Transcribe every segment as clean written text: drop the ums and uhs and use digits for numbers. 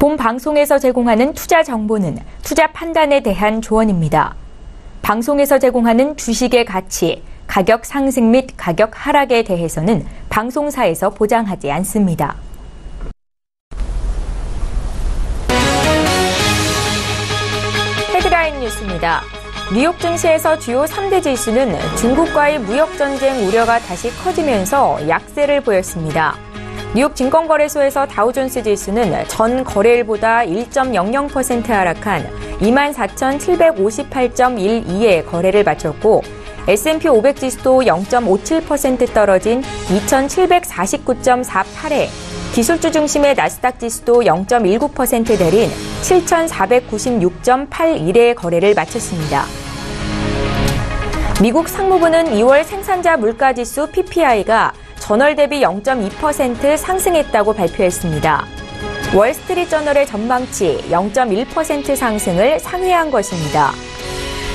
본 방송에서 제공하는 투자 정보는 투자 판단에 대한 조언입니다. 방송에서 제공하는 주식의 가치, 가격 상승 및 가격 하락에 대해서는 방송사에서 보장하지 않습니다. 헤드라인 뉴스입니다. 뉴욕 증시에서 주요 3대 지수는 중국과의 무역전쟁 우려가 다시 커지면서 약세를 보였습니다. 뉴욕 증권거래소에서 다우존스 지수는 전 거래일보다 1.00% 하락한 24,758.12에 거래를 마쳤고 S&P 500 지수도 0.57% 떨어진 2,749.48에 기술주 중심의 나스닥 지수도 0.19% 내린 7,496.81에 거래를 마쳤습니다. 미국 상무부는 2월 생산자 물가지수 PPI가 전월 대비 0.2% 상승했다고 발표했습니다. 월스트리트저널의 전망치 0.1% 상승을 상회한 것입니다.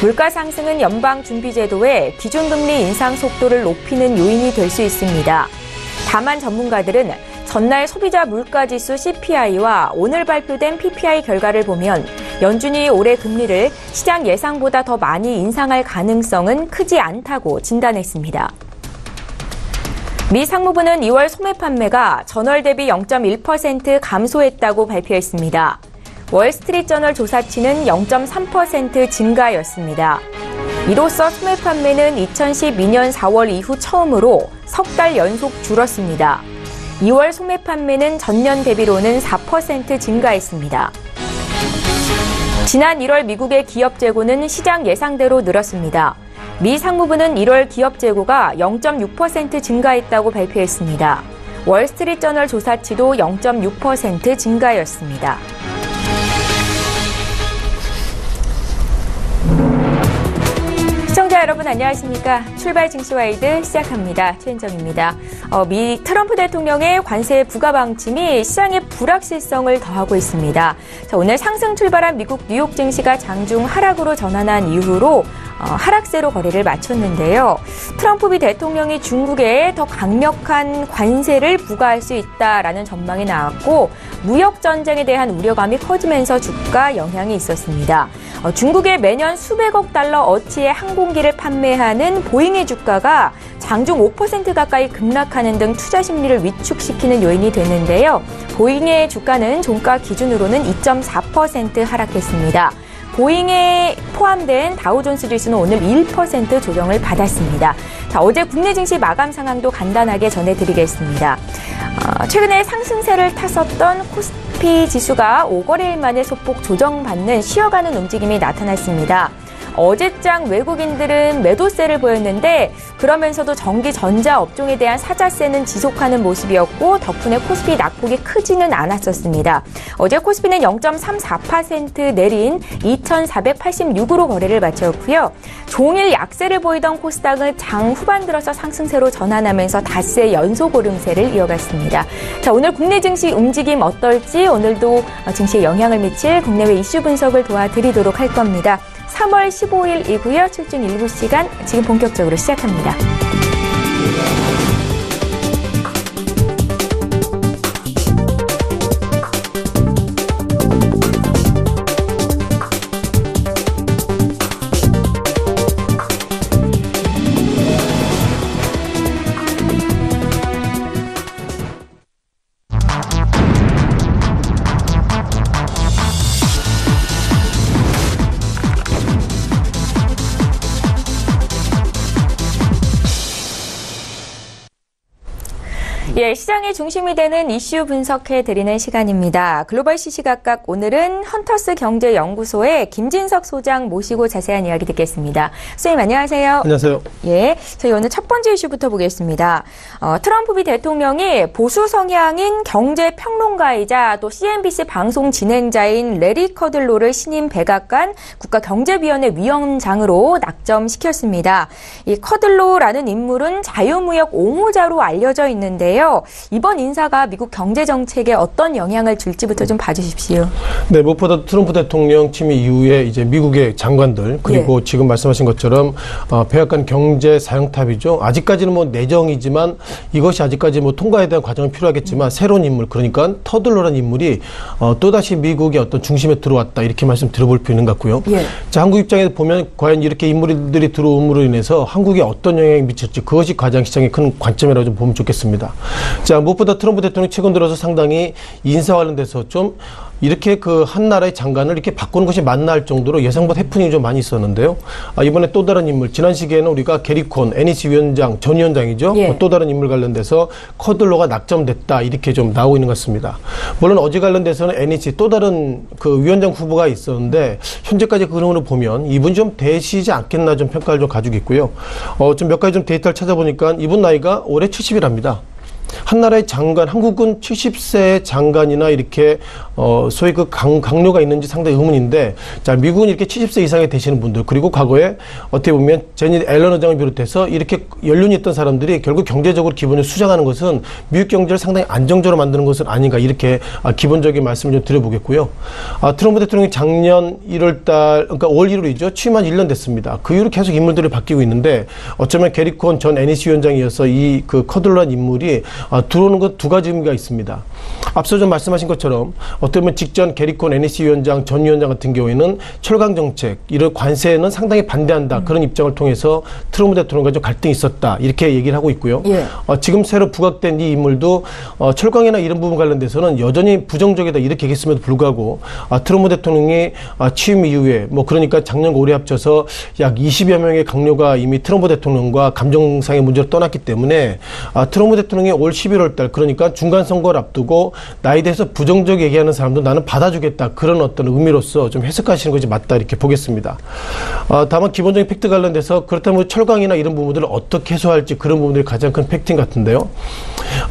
물가 상승은 연방준비제도의 기준금리 인상 속도를 높이는 요인이 될 수 있습니다. 다만 전문가들은 전날 소비자 물가지수 CPI와 오늘 발표된 PPI 결과를 보면 연준이 올해 금리를 시장 예상보다 더 많이 인상할 가능성은 크지 않다고 진단했습니다. 미 상무부는 2월 소매 판매가 전월 대비 0.1% 감소했다고 발표했습니다. 월스트리트저널 조사치는 0.3% 증가였습니다. 이로써 소매 판매는 2012년 4월 이후 처음으로 석 달 연속 줄었습니다. 2월 소매 판매는 전년 대비로는 4% 증가했습니다. 지난 1월 미국의 기업 재고는 시장 예상대로 늘었습니다. 미 상무부는 1월 기업 재고가 0.6% 증가했다고 발표했습니다. 월스트리트저널 조사치도 0.6% 증가였습니다. 시청자 여러분 안녕하십니까? 출발 증시와이드 시작합니다. 최은정입니다. 미 트럼프 대통령의 관세 부과 방침이 시장의 불확실성을 더하고 있습니다. 자, 오늘 상승 출발한 미국 뉴욕 증시가 장중 하락으로 전환한 이후로 하락세로 거래를 마쳤는데요. 트럼프 미 대통령이 중국에 더 강력한 관세를 부과할 수 있다라는 전망이 나왔고 무역 전쟁에 대한 우려감이 커지면서 주가 영향이 있었습니다. 중국에 매년 수백억 달러 어치의 항공기를 판매하는 보잉의 주가가 장중 5% 가까이 급락하는 등 투자 심리를 위축시키는 요인이 됐는데요. 보잉의 주가는 종가 기준으로는 2.4% 하락했습니다. 보잉에 포함된 다우존스 지수는 오늘 1% 조정을 받았습니다. 자, 어제 국내 증시 마감 상황도 간단하게 전해드리겠습니다. 최근에 상승세를 탔었던 코스피 지수가 5거래일 만에 소폭 조정받는 쉬어가는 움직임이 나타났습니다. 어제장 외국인들은 매도세를 보였는데 그러면서도 전기 전자 업종에 대한 사자세는 지속하는 모습이었고 덕분에 코스피 낙폭이 크지는 않았었습니다. 어제 코스피는 0.34% 내린 2,486으로 거래를 마쳤고요. 종일 약세를 보이던 코스닥은 장 후반 들어서 상승세로 전환하면서 닷새 연속 오름세를 이어갔습니다. 자, 오늘 국내 증시 움직임 어떨지 오늘도 증시에 영향을 미칠 국내외 이슈 분석을 도와드리도록 할 겁니다. 3월 15일이고요. 출중 일부 시간 지금 본격적으로 시작합니다. 예, 시장의 중심이 되는 이슈 분석해드리는 시간입니다. 글로벌 시시각각 오늘은 헌터스 경제연구소의 김진석 소장 모시고 자세한 이야기 듣겠습니다. 선생님 안녕하세요. 안녕하세요. 예, 저희 오늘 첫 번째 이슈부터 보겠습니다. 트럼프 미 대통령이 보수 성향인 경제평론가이자 또 CNBC 방송 진행자인 레리 커들로를 신임 백악관 국가경제위원회 위원장으로 낙점시켰습니다. 이 커들로라는 인물은 자유무역 옹호자로 알려져 있는데요. 있는데요. 이번 인사가 미국 경제 정책에 어떤 영향을 줄지부터 좀 봐주십시오. 네, 무엇보다 트럼프 대통령 취임 이후에 이제 미국의 장관들 그리고 지금 말씀하신 것처럼 백악관 경제 사령탑이죠. 아직까지는 뭐 내정이지만 이것이 아직까지 뭐 통과에 대한 과정은 필요하겠지만 새로운 인물 그러니까 터들러라는 인물이 또다시 미국의 어떤 중심에 들어왔다 이렇게 말씀 드려볼 필요 있는 것 같고요. 자, 한국 입장에서 보면 과연 이렇게 인물들이 들어옴으로 인해서 한국에 어떤 영향이 미칠지 그것이 가장 시장의 큰 관점이라고 좀 보면 좋겠습니다. 자, 무엇보다 트럼프 대통령이 최근 들어서 상당히 인사 관련돼서 좀 이렇게 그 한 나라의 장관을 이렇게 바꾸는 것이 맞나 할 정도로 예상보다 해프닝이 좀 많이 있었는데요. 이번에 또 다른 인물, 지난 시기에는 우리가 게리콘, NEC 위원장, 전 위원장이죠. 또 다른 인물 관련돼서 커들러가 낙점됐다 이렇게 좀 나오고 있는 것 같습니다. 물론 어제 관련돼서는 NEC 또 다른 그 위원장 후보가 있었는데 현재까지 그 흐름으로 보면 이분이 좀 대시지 않겠나 좀 평가를 좀 가지고 있고요. 좀 몇 가지 좀 데이터를 찾아보니까 이분 나이가 올해 70이랍니다. 한 나라의 장관, 한국은 70세 장관이나 이렇게 소위 그 강요가 있는지 상당히 의문인데, 자, 미국은 이렇게 70세 이상에 되시는 분들, 그리고 과거에 어떻게 보면 제니 앨런 의장을 비롯해서 이렇게 연륜이 있던 사람들이 결국 경제적으로 기본적으로 수장하는 것은 미국 경제를 상당히 안정적으로 만드는 것은 아닌가 이렇게 기본적인 말씀을 좀 드려보겠고요. 트럼프 대통령이 작년 1월달, 그러니까 5월 1월이죠. 취임한 1년 됐습니다. 그 이후로 계속 인물들이 바뀌고 있는데 어쩌면 게리콘 전 NEC 위원장이어서 이 그 커들러한 인물이 들어오는 것 두 가지 의미가 있습니다. 앞서 좀 말씀하신 것처럼 어떻게 보면 직전 게리콘 NEC 위원장, 전 위원장 같은 경우에는 철강 정책, 이런 관세에는 상당히 반대한다. 그런 입장을 통해서 트럼프 대통령과 좀 갈등이 있었다. 이렇게 얘기를 하고 있고요. 지금 새로 부각된 이 인물도 철강이나 이런 부분 관련돼서는 여전히 부정적이다. 이렇게 얘기했음에도 불구하고 트럼프 대통령이 취임 이후에 뭐 그러니까 작년과 올해 합쳐서 약 20여 명의 강요가 이미 트럼프 대통령과 감정상의 문제로 떠났기 때문에 트럼프 대통령이 올 11월 달 그러니까 중간 선거를 앞두고 나에 대해서 부정적 얘기하는 사람도 나는 받아주겠다. 그런 어떤 의미로서 좀 해석하시는 것이 맞다 이렇게 보겠습니다. 다만 기본적인 팩트 관련돼서 그렇다면 철강이나 이런 부분들을 어떻게 해소할지 그런 부분들이 가장 큰 팩트인 것 같은데요.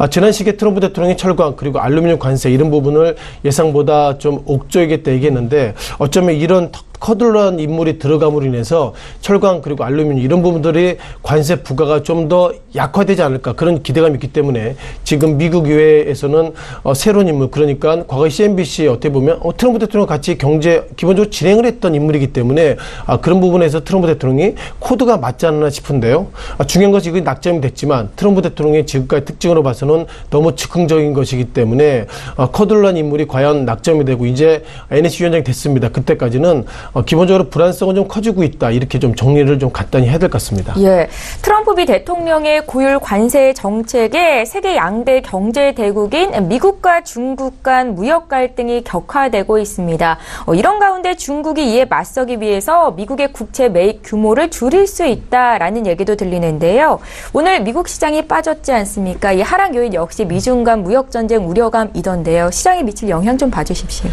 지난 시기에 트럼프 대통령이 철강 그리고 알루미늄 관세 이런 부분을 예상보다 좀 옥조이겠다 얘기했는데 어쩌면 이런 커들러한 인물이 들어감으로 인해서 철강 그리고 알루미늄 이런 부분들이 관세 부과가 좀 더 약화되지 않을까 그런 기대감이 있기 때문에 지금 미국 의회에서는 새로운 인물 그러니까 과거 CNBC에 어떻게 보면 트럼프 대통령 같이 경제 기본적으로 진행을 했던 인물이기 때문에 그런 부분에서 트럼프 대통령이 코드가 맞지 않나 싶은데요. 중요한 것이 이게 낙점이 됐지만 트럼프 대통령의 지금까지 특징으로 봐서는 너무 즉흥적인 것이기 때문에 커들러한 인물이 과연 낙점이 되고 이제 NEC 위원장이 됐습니다. 그때까지는 기본적으로 불안성은 좀 커지고 있다. 이렇게 좀 정리를 좀 간단히 해야 될 것 같습니다. 예, 트럼프 대통령의 고율 관세 정책에 세계 양대 경제 대국인 미국과 중국 간 무역 갈등이 격화되고 있습니다. 이런 가운데 중국이 이에 맞서기 위해서 미국의 국채 매입 규모를 줄일 수 있다라는 얘기도 들리는데요. 오늘 미국 시장이 빠졌지 않습니까? 이 하락 요인 역시 미중 간 무역 전쟁 우려감이던데요. 시장에 미칠 영향 좀 봐주십시오.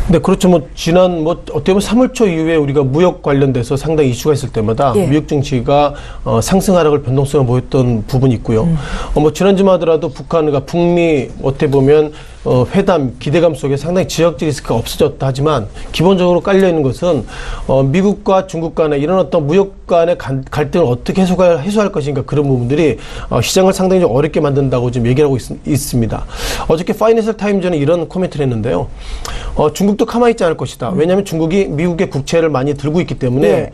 네, 그렇죠. 뭐 지난 어떻게 보면 3월 초 이후에 우리가 무역 관련돼서 상당히 이슈가 있을 때마다 미국 증시가 상승 하락을 변동성을 보였던 부분이 있고요. 뭐 지난주만 하더라도 북한과 북미 어떻게 보면 회담 기대감 속에 상당히 지역적 리스크가 없어졌다 하지만 기본적으로 깔려 있는 것은 미국과 중국 간의 이런 어떤 무역 간의 갈등을 어떻게 해소할 것인가 그런 부분들이 시장을 상당히 좀 어렵게 만든다고 지금 얘기를 하고 있습니다. 어저께 파이낸셜 타임즈는 이런 코멘트를 했는데요. 중국도 가만히 있지 않을 것이다. 왜냐하면 중국이 미국의 국채를 많이 들고 있기 때문에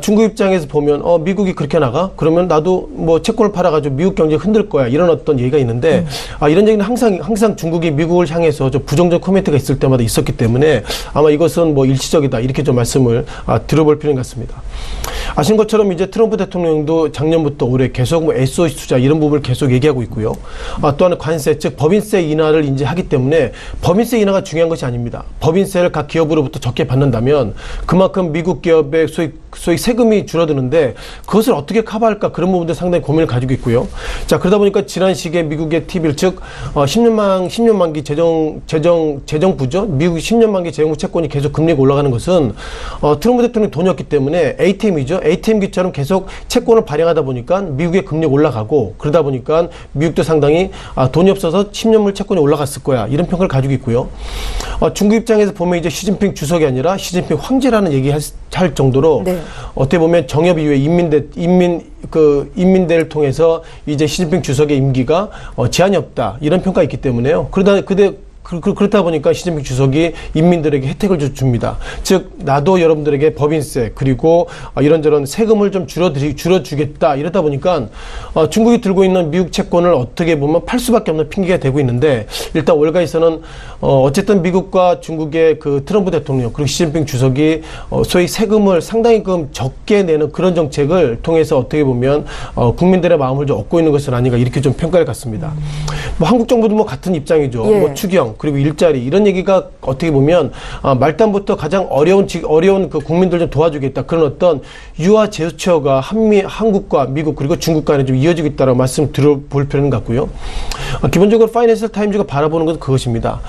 중국 입장에서 보면 미국이 그렇게 나가? 그러면 나도 뭐 채권을 팔아가지고 미국 경제 흔들 거야. 이런 어떤 얘기가 있는데 이런 얘기는 항상 중국이 미국을 향해서 좀 부정적 코멘트가 있을 때마다 있었기 때문에 아마 이것은 뭐 일시적이다. 이렇게 좀 말씀을 들어볼 필요가 있습니다. 아신 것처럼 이제 트럼프 대통령도 작년부터 올해 계속 뭐 SOC 투자 이런 부분을 계속 얘기하고 있고요. 또한 관세, 즉 법인세 인하를 이제 하기 때문에 법인세 인하가 중요한 것이 아닙니다. 법인세를 각 기업으로부터 적게 받는다면 그만큼 미국 기업의 소위 세금이 줄어드는데 그것을 어떻게 커버할까 그런 부분들 상당히 고민을 가지고 있고요. 자, 그러다 보니까 지난 시기에 미국의 T비ll 즉 10년 만기 재정부죠. 미국 10년 만기 재정부 채권이 계속 금리가 올라가는 것은 트럼프 대통령 돈이 없기 때문에 ATM이죠. ATM기처럼 계속 채권을 발행하다 보니까 미국의 금리가 올라가고 그러다 보니까 미국도 상당히 돈이 없어서 10년물 채권이 올라갔을 거야. 이런 평가를 가지고 있고요. 중국 입장에서 보면 이제 시진핑 주석이 아니라 시진핑 황제라는 얘기 할 정도로 네. 어떻게 보면 정협 이후에 인민대를 통해서 이제 시진핑 주석의 임기가 제한이 없다 이런 평가가 있기 때문에요. 그렇다 보니까 시진핑 주석이 인민들에게 혜택을 줍니다. 즉 나도 여러분들에게 법인세 그리고 이런저런 세금을 좀 줄여주겠다 이러다 보니까 중국이 들고 있는 미국 채권을 어떻게 보면 팔 수밖에 없는 핑계가 되고 있는데 일단 월가에서는 어쨌든 미국과 중국의 그 트럼프 대통령 그리고 시진핑 주석이 소위 세금을 상당히 적게 내는 그런 정책을 통해서 어떻게 보면 국민들의 마음을 좀 얻고 있는 것은 아닌가 이렇게 좀 평가를 갖습니다. 뭐 한국 정부도 뭐 같은 입장이죠. 예. 뭐 추경 그리고 일자리 이런 얘기가 어떻게 보면 말단부터 가장 어려운 그 국민들 좀 도와주겠다 그런 어떤 유화 제스처가 한국과 미국 그리고 중국 간에 좀 이어지고 있다라고 말씀 들어볼 필요는 같고요. 기본적으로 파이낸셜 타임즈가 바라보는 것은 그것입니다.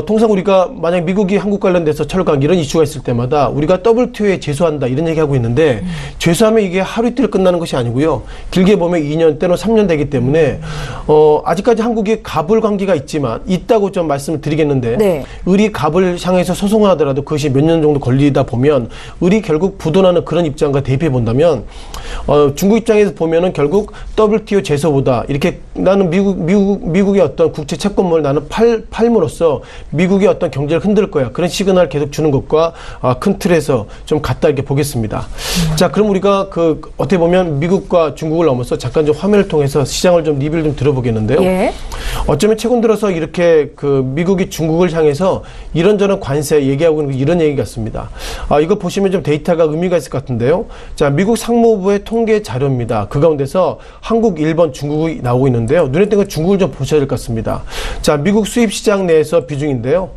통상 우리가 만약 미국이 한국 관련돼서 철강 이런 이슈가 있을 때마다 우리가 WTO에 제소한다 이런 얘기하고 있는데 제소하면 이게 하루 이틀 끝나는 것이 아니고요. 길게 보면 2년 때는 3년 되기 때문에 아직까지 한국이 갑을 관계가 있다고 좀 말씀을 드리겠는데 네. 을이 갑을 향해서 소송을 하더라도 그것이 몇 년 정도 걸리다 보면 을이 결국 부도나는 그런 입장과 대비해 본다면 중국 입장에서 보면은 결국 WTO 제소보다 이렇게 나는 미국의 어떤 국제 채권물을 나는 팔므로써 미국의 어떤 경제를 흔들 거야 그런 시그널을 계속 주는 것과 큰 틀에서 좀 같다 이렇게 보겠습니다. 자 그럼 우리가 어떻게 보면 미국과 중국을 넘어서 잠깐 좀 화면을 통해서 시장을 좀 리뷰를 좀 들어보겠는데요. 예. 어쩌면 최근 들어서 이렇게 미국이 중국을 향해서 이런저런 관세 얘기하고 있는 이런 얘기 같습니다. 이거 보시면 좀 데이터가 의미가 있을 것 같은데요. 자, 미국 상무부의 통계 자료입니다. 그 가운데서 한국, 일본, 중국이 나오고 있는데요. 눈에 띄는 건 중국을 좀 보셔야 될 것 같습니다. 자, 미국 수입 시장 내에서 비중인데요.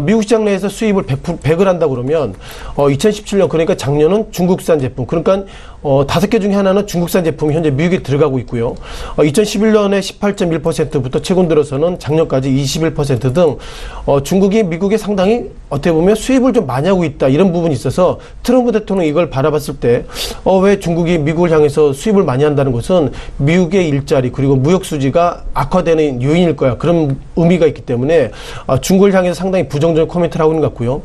미국 시장 내에서 수입을 100을 한다 그러면 2017년 그러니까 작년은 중국산 제품 그러니까 5개 중에 하나는 중국산 제품이 현재 미국에 들어가고 있고요. 2011년에 18.1%부터 최근 들어서는 작년까지 21% 등 중국이 미국에 상당히 어떻게 보면 수입을 좀 많이 하고 있다 이런 부분이 있어서 트럼프 대통령이 이걸 바라봤을 때 왜 중국이 미국을 향해서 수입을 많이 한다는 것은 미국의 일자리 그리고 무역 수지가 악화되는 요인일 거야 그런 의미가 있기 때문에 중국을 향해서 상당히 부정적인 코멘트를 하고 있는 것 같고요.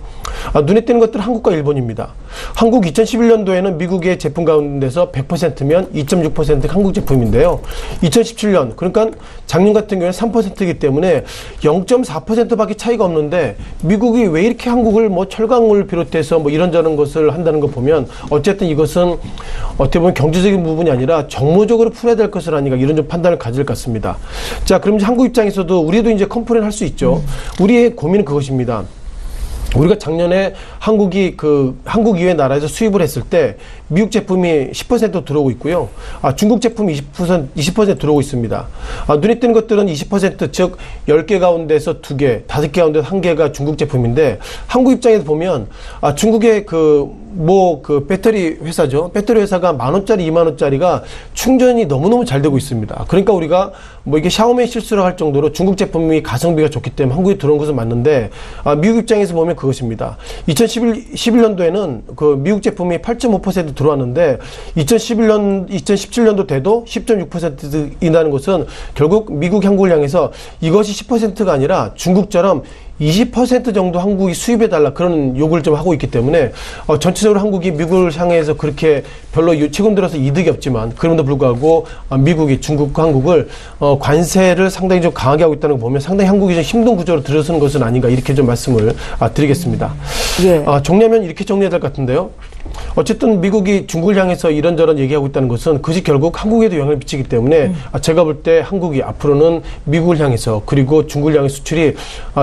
눈에 띄는 것들은 한국과 일본입니다. 한국 2011년도에는 미국의 제품 가운데서 100%면 2.6%가 한국 제품인데요. 2017년 그러니까 작년 같은 경우에는 3%이기 때문에 0.4%밖에 차이가 없는데 미국이 왜 이렇게 한국을 뭐 철강을 비롯해서 뭐 이런저런 것을 한다는 거 보면 어쨌든 이것은 어떻게 보면 경제적인 부분이 아니라 정무적으로 풀어야 될 것은 아닌가 이런 좀 판단을 가질 것 같습니다. 자, 그럼 이제 한국 입장에서도 우리도 이제 컴플레인 할 수 있죠. 우리의 고민은 그것입니다. 우리가 작년에 한국 이외 나라에서 수입을 했을 때 미국 제품이 10% 들어오고 있고요. 중국 제품이 20% 들어오고 있습니다. 눈에 띄는 것들은 20% 즉 10개 가운데서 2개, 5개 가운데서 1개가 중국 제품인데 한국 입장에서 보면 중국의 배터리 회사죠. 배터리 회사가 10,000원짜리, 20,000원짜리가 충전이 너무너무 잘 되고 있습니다. 그러니까 우리가 이게 샤오미 실수를 할 정도로 중국 제품이 가성비가 좋기 때문에 한국에 들어온 것은 맞는데 미국 입장에서 보면 그것입니다. 2011년도에는 미국 제품이 8.5% 들어왔는데 2017년도 돼도 10.6%인다는 것은 결국 미국 한국을 향해서 이것이 10%가 아니라 중국처럼 20% 정도 한국이 수입해달라 그런 요구를 좀 하고 있기 때문에 전체적으로 한국이 미국을 향해서 그렇게 별로 최근 들어서 이득이 없지만 그럼에도 불구하고 미국이 중국과 한국을 관세를 상당히 좀 강하게 하고 있다는 거 보면 상당히 한국이 좀 힘든 구조로 들어서는 것은 아닌가 이렇게 좀 말씀을 드리겠습니다. 예. 정리하면 이렇게 정리해야 될 것 같은데요. 어쨌든 미국이 중국을 향해서 이런저런 얘기하고 있다는 것은 그것이 결국 한국에도 영향을 미치기 때문에 제가 볼 때 한국이 앞으로는 미국을 향해서 그리고 중국을 향해 수출이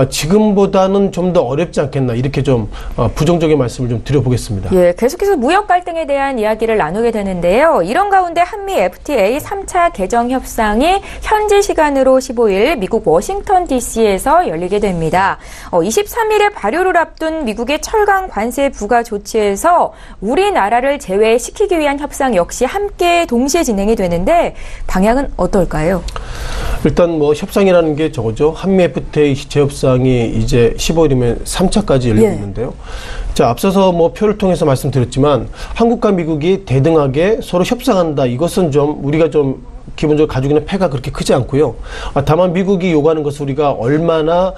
지금보다는 좀 더 어렵지 않겠나 이렇게 좀 부정적인 말씀을 좀 드려보겠습니다. 예, 계속해서 무역 갈등에 대한 이야기를 나누게 되는데요. 이런 가운데 한미 FTA 3차 개정 협상이 현지 시간으로 15일 미국 워싱턴 DC에서 열리게 됩니다. 23일에 발효를 앞둔 미국의 철강 관세 부과 조치에서 우리나라를 제외시키기 위한 협상 역시 함께 동시에 진행이 되는데 방향은 어떨까요? 일단 협상이라는 게 저거죠. 한미 FTA 재협상이 이제 15일이면 3차까지 열리고 있는데요. 자, 앞서서 뭐 표를 통해서 말씀드렸지만 한국과 미국이 대등하게 서로 협상한다. 이것은 좀 우리가 좀 기본적으로 가지고 있는 패가 그렇게 크지 않고요. 다만 미국이 요구하는 것을 우리가 얼마나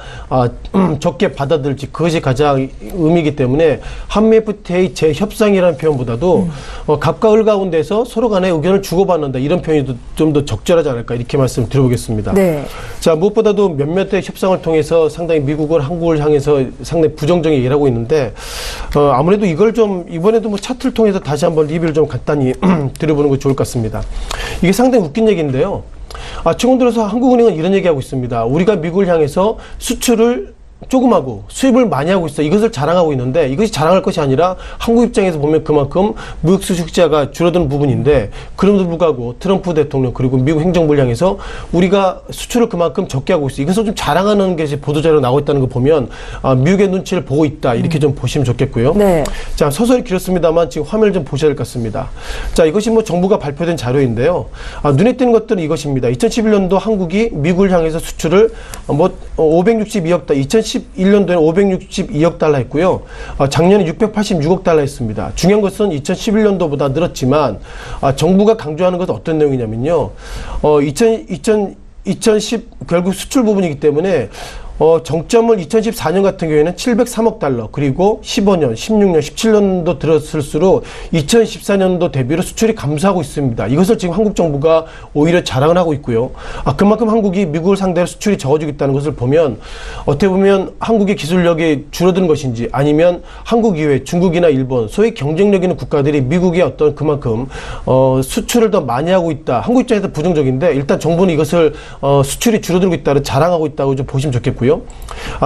적게 받아들일지 그것이 가장 의미이기 때문에 한미 FTA 재협상이라는 표현보다도 갑과 을 가운데서 서로 간에 의견을 주고받는다. 이런 표현이 좀 더 적절하지 않을까 이렇게 말씀을 드려보겠습니다. 네. 자, 무엇보다도 몇몇의 협상을 통해서 상당히 미국을 한국을 향해서 상당히 부정적인 얘기를 하고 있는데 아무래도 이걸 좀 이번에도 뭐 차트를 통해서 다시 한번 리뷰를 좀 간단히 드려보는 게 좋을 것 같습니다. 이게 상당히 웃긴 얘기인데요. 최근 들어서 한국은행은 이런 얘기하고 있습니다. 우리가 미국을 향해서 수출을 조금 하고 수입을 많이 하고 있어. 이것을 자랑하고 있는데 이것이 자랑할 것이 아니라 한국 입장에서 보면 그만큼 무역 수출자가 줄어드는 부분인데 그럼에도 불구하고 트럼프 대통령 그리고 미국 행정부를 향해서 우리가 수출을 그만큼 적게 하고 있어. 이것을 좀 자랑하는 것이 보도자료로 나오고 있다는 거 보면 미국의 눈치를 보고 있다. 이렇게 좀 보시면 좋겠고요. 네. 자, 서서히 길었습니다만 지금 화면을 좀 보셔야 될 것 같습니다. 자, 이것이 뭐 정부가 발표된 자료인데요. 눈에 띄는 것들은 이것입니다. 2011년도 한국이 미국을 향해서 수출을 562억 달러, 2011년도에는 562억 달러 했고요. 작년에 686억 달러 했습니다. 중요한 것은 2011년도보다 늘었지만 정부가 강조하는 것은 어떤 내용이냐면요. 2010 결국 수출 부분이기 때문에 정점을 2014년 같은 경우에는 703억 달러, 그리고 15년, 16년, 17년도 들었을수록 2014년도 대비로 수출이 감소하고 있습니다. 이것을 지금 한국 정부가 오히려 자랑을 하고 있고요. 그만큼 한국이 미국을 상대로 수출이 적어지고 있다는 것을 보면 어떻게 보면 한국의 기술력이 줄어드는 것인지 아니면 한국 이외 중국이나 일본, 소위 경쟁력 있는 국가들이 미국의 어떤 그만큼 수출을 더 많이 하고 있다. 한국 입장에서 부정적인데 일단 정부는 이것을 수출이 줄어들고 있다를 자랑하고 있다고 좀 보시면 좋겠고요.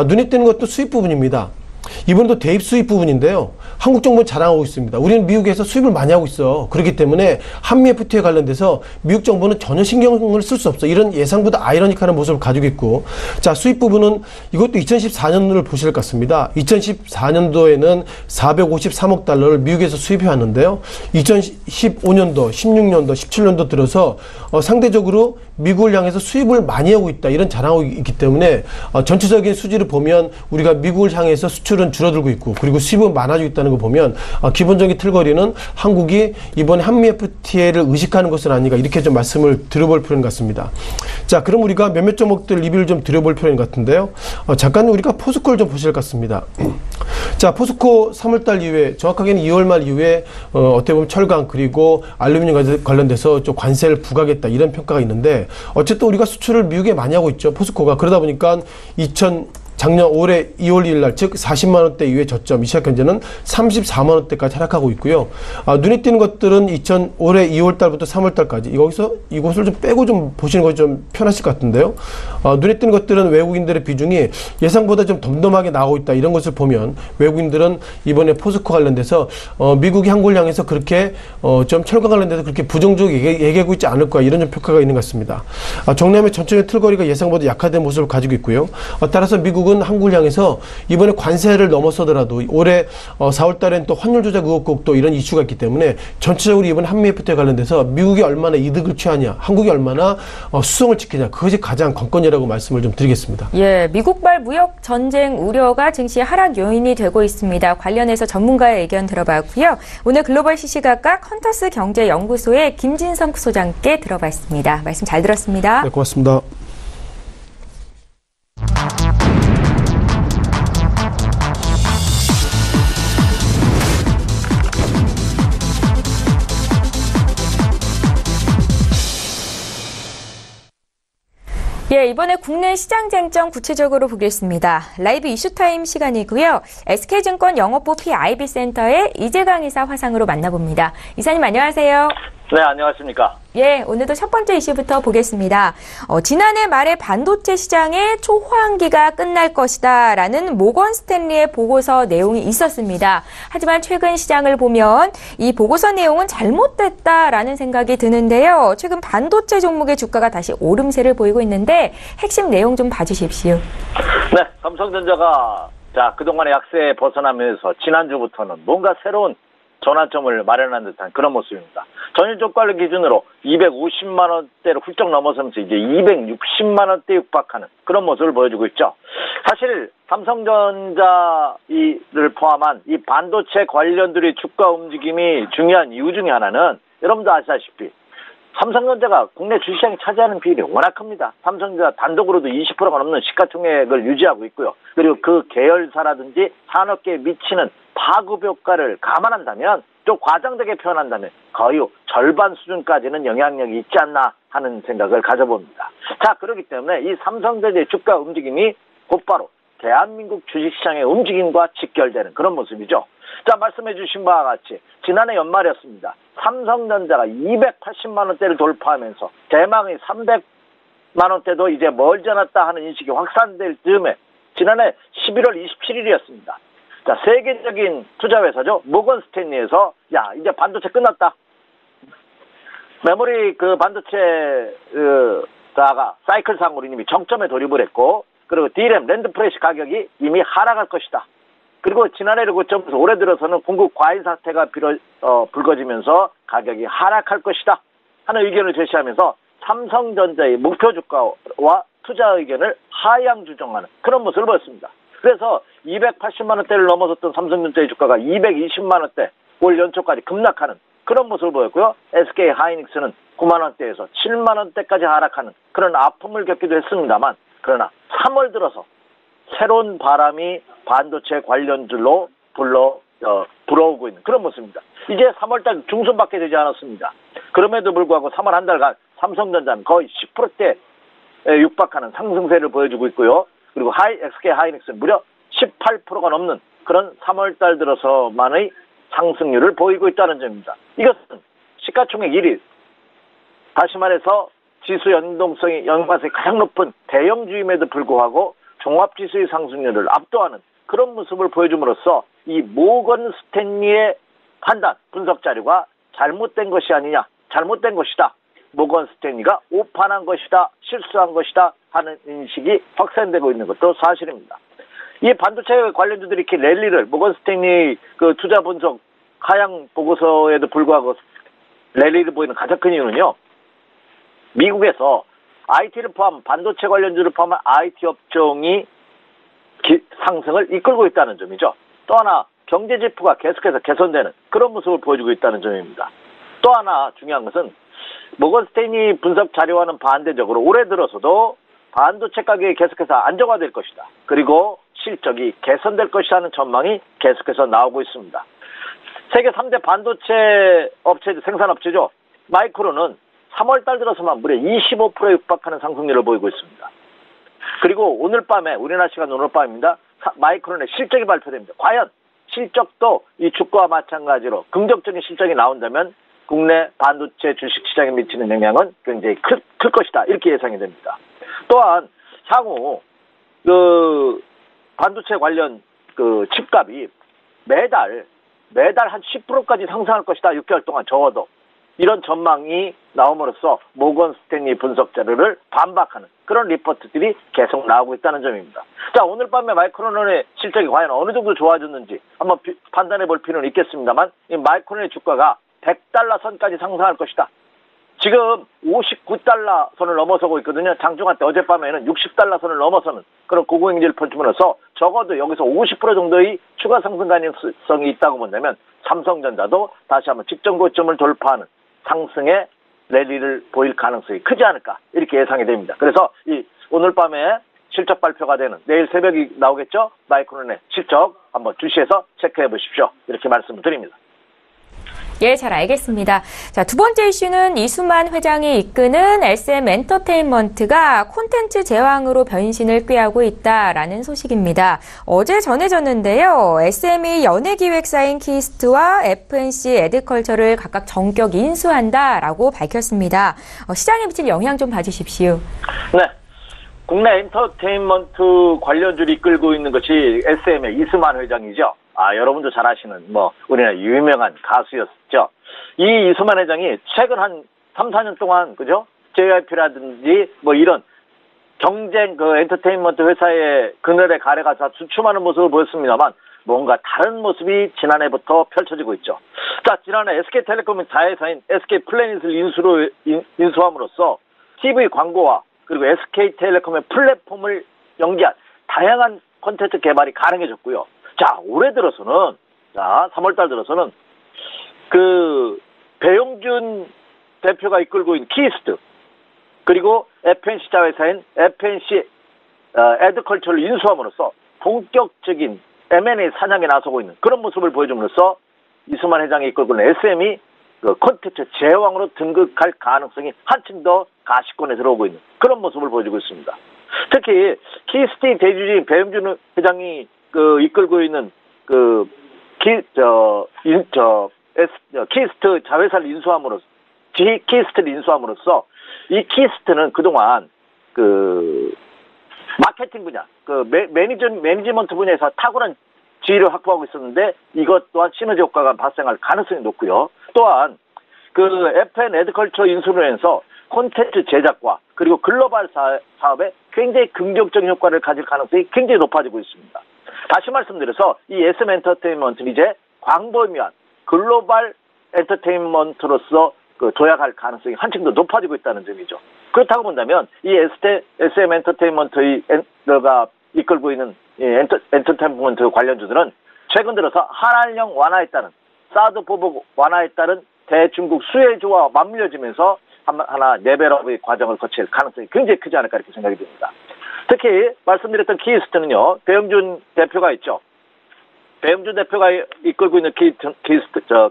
눈에 띄는 것도 수입 부분입니다. 이번에도 대입 수입 부분인데요. 한국 정부는 자랑하고 있습니다. 우리는 미국에서 수입을 많이 하고 있어. 그렇기 때문에 한미 FTA에 관련돼서 미국 정부는 전혀 신경을 쓸 수 없어. 이런 예상보다 아이러니컬한 모습을 가지고 있고, 자, 수입 부분은 이것도 2014년도를 보실 것 같습니다. 2014년도에는 453억 달러를 미국에서 수입해 왔는데요. 2015년도, 16년도, 17년도 들어서 상대적으로 미국을 향해서 수입을 많이 하고 있다. 이런 자랑하고 있기 때문에 전체적인 수지를 보면 우리가 미국을 향해서 수출은 줄어들고 있고 그리고 수입은 많아지고 있다는 거 보면 기본적인 틀거리는 한국이 이번에 한미 FTA를 의식하는 것은 아닌가 이렇게 좀 말씀을 드려볼 필요는 같습니다. 자, 그럼 우리가 몇몇 종목들 리뷰를 좀 드려볼 필요는 같은데요. 잠깐 우리가 포스코를 좀 보실 것 같습니다. 자, 포스코 3월달 이후에 정확하게는 2월 말 이후에 어떻게 보면 철강 그리고 알루미늄 관련돼서 좀 관세를 부과하겠다 이런 평가가 있는데 어쨌든 우리가 수출을 미국에 많이 하고 있죠. 포스코가. 그러다 보니까 작년 올해 2월 1일 날, 즉 40만 원대 이후의 저점, 이 시각 현재는 34만 원대까지 하락하고 있고요. 눈에 띄는 것들은 올해 2월 달부터 3월 달까지 이곳을 좀 빼고 좀 보시는 것이 좀 편하실 것 같은데요. 눈에 띄는 것들은 외국인들의 비중이 예상보다 좀 덤덤하게 나오고 있다. 이런 것을 보면 외국인들은 이번에 포스코 관련돼서 미국이 한국을 향해서 그렇게 좀 철강 관련돼서 그렇게 부정적으로 얘기하고 있지 않을 거야. 이런 좀 평가가 있는 것 같습니다. 정리하면 전체적인 틀거리가 예상보다 약화된 모습을 가지고 있고요. 따라서 미국은 한국을 향해서 이번에 관세를 넘어서더라도 올해 4월 달엔 또 환율 조작 의혹도 이런 이슈가 있기 때문에 전체적으로 이번에 한미 FTA 관련돼서 미국이 얼마나 이득을 취하냐, 한국이 얼마나 수성을 지키냐, 그것이 가장 관건이라고 말씀을 좀 드리겠습니다. 예, 미국발 무역 전쟁 우려가 증시 하락 요인이 되고 있습니다. 관련해서 전문가의 의견 들어봤고요. 오늘 글로벌 시시각각 헌터스 경제연구소의 김진성 소장께 들어봤습니다. 말씀 잘 들었습니다. 네, 고맙습니다. 예, 이번에 국내 시장 쟁점 구체적으로 보겠습니다. 라이브 이슈타임 시간이고요. SK증권 영업부 PIB센터의 이재강 이사 화상으로 만나봅니다. 이사님 안녕하세요. 네, 안녕하십니까. 예, 오늘도 첫 번째 이슈부터 보겠습니다. 지난해 말에 반도체 시장의 초호황기가 끝날 것이다라는 모건 스탠리의 보고서 내용이 있었습니다. 하지만 최근 시장을 보면 이 보고서 내용은 잘못됐다라는 생각이 드는데요. 최근 반도체 종목의 주가가 다시 오름세를 보이고 있는데 핵심 내용 좀 봐주십시오. 네, 삼성전자가 그동안의 약세에 벗어나면서 지난주부터는 뭔가 새로운 전환점을 마련한 듯한 그런 모습입니다. 전일 종가를 기준으로 250만 원대를 훌쩍 넘어서면서 이제 260만 원대 육박하는 그런 모습을 보여주고 있죠. 사실 삼성전자를 포함한 이 반도체 관련들의 주가 움직임이 중요한 이유 중에 하나는 여러분도 아시다시피 삼성전자가 국내 주식시장이 차지하는 비율이 워낙 큽니다. 삼성전자 단독으로도 20%가 넘는 시가총액을 유지하고 있고요. 그리고 그 계열사라든지 산업계에 미치는 파급 효과를 감안한다면 좀 과장되게 표현한다면 거의 절반 수준까지는 영향력이 있지 않나 하는 생각을 가져봅니다. 자, 그렇기 때문에 이 삼성전자의 주가 움직임이 곧바로 대한민국 주식시장의 움직임과 직결되는 그런 모습이죠. 자, 말씀해 주신 바와 같이 지난해 연말이었습니다. 삼성전자가 280만 원대를 돌파하면서 대망의 300만 원대도 이제 멀지 않았다 하는 인식이 확산될 즈음에 지난해 11월 27일이었습니다. 자, 세계적인 투자회사죠. 모건 스탠리에서 야, 이제 반도체 끝났다. 메모리 그 반도체 자가 사이클상으로 이미 정점에 돌입을 했고, 그리고 D램 랜드 프레시 가격이 이미 하락할 것이다. 그리고 지난해를 고점에서 올해 들어서는 공급 과잉 사태가 불거지면서 가격이 하락할 것이다 하는 의견을 제시하면서 삼성전자의 목표 주가와 투자 의견을 하향 조정하는 그런 모습을 보였습니다. 그래서 280만 원대를 넘어섰던 삼성전자의 주가가 220만 원대 올 연초까지 급락하는 그런 모습을 보였고요. SK 하이닉스는 9만 원대에서 7만 원대까지 하락하는 그런 아픔을 겪기도 했습니다만, 그러나 3월 들어서 새로운 바람이 반도체 관련주로 불어오고 있는 그런 모습입니다. 이제 3월달 중순밖에 되지 않았습니다. 그럼에도 불구하고 3월 한 달간 삼성전자는 거의 10%대에 육박하는 상승세를 보여주고 있고요. 그리고 SK 하이닉스는 무려 18%가 넘는 그런 3월달 들어서만의 상승률을 보이고 있다는 점입니다. 이것은 시가총액 1위, 다시 말해서 지수 연동성이 연관성이 가장 높은 대형주임에도 불구하고 종합지수의 상승률을 압도하는 그런 모습을 보여줌으로써 이 모건 스탠리의 판단, 분석 자료가 잘못된 것이 아니냐, 잘못된 것이다. 모건 스탠리가 오판한 것이다, 실수한 것이다 하는 인식이 확산되고 있는 것도 사실입니다. 이 반도체 관련주들이 이렇게 랠리를 모건 스탠리 그 투자 분석 하향 보고서에도 불구하고 랠리를 보이는 가장 큰 이유는요. 미국에서 IT를 포함 반도체 관련주를 포함한 IT 업종이 상승을 이끌고 있다는 점이죠. 또 하나 경제 지표가 계속해서 개선되는 그런 모습을 보여주고 있다는 점입니다. 또 하나 중요한 것은 모건 스탠리 분석 자료와는 반대적으로 올해 들어서도 반도체 가격이 계속해서 안정화될 것이다. 그리고 실적이 개선될 것이라는 전망이 계속해서 나오고 있습니다. 세계 3대 반도체 생산업체죠. 마이크론은 3월달 들어서만 무려 25%에 육박하는 상승률을 보이고 있습니다. 그리고 오늘 밤에, 우리나라 시간 오늘 밤입니다. 마이크론의 실적이 발표됩니다. 과연 실적도 이 주가와 마찬가지로 긍정적인 실적이 나온다면 국내 반도체 주식시장에 미치는 영향은 굉장히 클 것이다. 이렇게 예상이 됩니다. 또한 향후 반도체 관련 칩값이 매달 한 10%까지 상승할 것이다. 6개월 동안 적어도. 이런 전망이 나옴으로써 모건 스탠리 분석 자료를 반박하는 그런 리포트들이 계속 나오고 있다는 점입니다. 자, 오늘 밤에 마이크론의 실적이 과연 어느 정도 좋아졌는지 한번 판단해 볼 필요는 있겠습니다만, 이 마이크론의 주가가 100달러 선까지 상승할 것이다. 지금 59달러 선을 넘어서고 있거든요. 장중한 때 어젯밤에는 60달러 선을 넘어서는 그런 고공행진을 펼치면서 적어도 여기서 50% 정도의 추가 상승 가능성이 있다고 본다면 삼성전자도 다시 한번 직전 고점을 돌파하는 상승의 랠리를 보일 가능성이 크지 않을까 이렇게 예상이 됩니다. 그래서 오늘 밤에 실적 발표가 되는 내일 새벽이 나오겠죠. 마이크론의 실적 한번 주시해서 체크해 보십시오. 이렇게 말씀을 드립니다. 예, 잘 알겠습니다. 자, 두 번째 이슈는 이수만 회장이 이끄는 SM 엔터테인먼트가 콘텐츠 제왕으로 변신을 꾀하고 있다라는 소식입니다. 어제 전해졌는데요. SM이 연예기획사인 키스트와 FNC 에드컬처를 각각 전격 인수한다라고 밝혔습니다. 시장에 미칠 영향 좀 봐주십시오. 네. 국내 엔터테인먼트 관련주를 이끌고 있는 것이 SM의 이수만 회장이죠. 여러분도 잘 아시는, 우리나라 유명한 가수였죠. 이 이수만 회장이 최근 한 3, 4년 동안, 그죠? JYP라든지, 이런 경쟁 엔터테인먼트 회사의 그늘에 가래가 주춤하는 모습을 보였습니다만, 뭔가 다른 모습이 지난해부터 펼쳐지고 있죠. 자, 지난해 SK텔레콤의 자회사인 SK플래닛을 인수함으로써 TV 광고와 그리고 SK텔레콤의 플랫폼을 연계한 다양한 콘텐츠 개발이 가능해졌고요. 자, 올해 들어서는, 자, 3월달 들어서는 그 배용준 대표가 이끌고 있는 키스트, 그리고 FNC 자회사인 FNC 에드컬처를 인수함으로써 본격적인 M&A 사냥에 나서고 있는 그런 모습을 보여줌으로써 이수만 회장이 이끌고 있는 SM이 그 콘텐츠 제왕으로 등극할 가능성이 한층 더 가시권에 들어오고 있는 그런 모습을 보여주고 있습니다. 특히 키스트 대주주인 배용준 회장이 그 이끌고 있는 그 키스트 자회사를 인수함으로써 키스트를 인수함으로써 이 키스트는 그동안 그 마케팅 분야, 그 매니지먼트 분야에서 탁월한 지위를 확보하고 있었는데 이것 또한 시너지 효과가 발생할 가능성이 높고요. 또한 그 FN 에드컬처 인수로 인해서 콘텐츠 제작과 그리고 글로벌 사업에 굉장히 긍정적인 효과를 가질 가능성이 굉장히 높아지고 있습니다. 다시 말씀드려서 이 SM 엔터테인먼트는 이제 광범 위한 글로벌 엔터테인먼트로서 그 도약할 가능성이 한층 더 높아지고 있다는 점이죠. 그렇다고 본다면 이 SM 엔터테인먼트가 이끌고 있는 엔터테인먼트 관련주들은 최근 들어서 한한령 완화에 따른 사드 보복 완화에 따른 대중국 수혜주와 맞물려지면서 하나 레벨업의 과정을 거칠 가능성이 굉장히 크지 않을까 이렇게 생각이 듭니다. 특히 말씀드렸던 키스트는요, 배용준 대표가 있죠. 배용준 대표가 이끌고 있는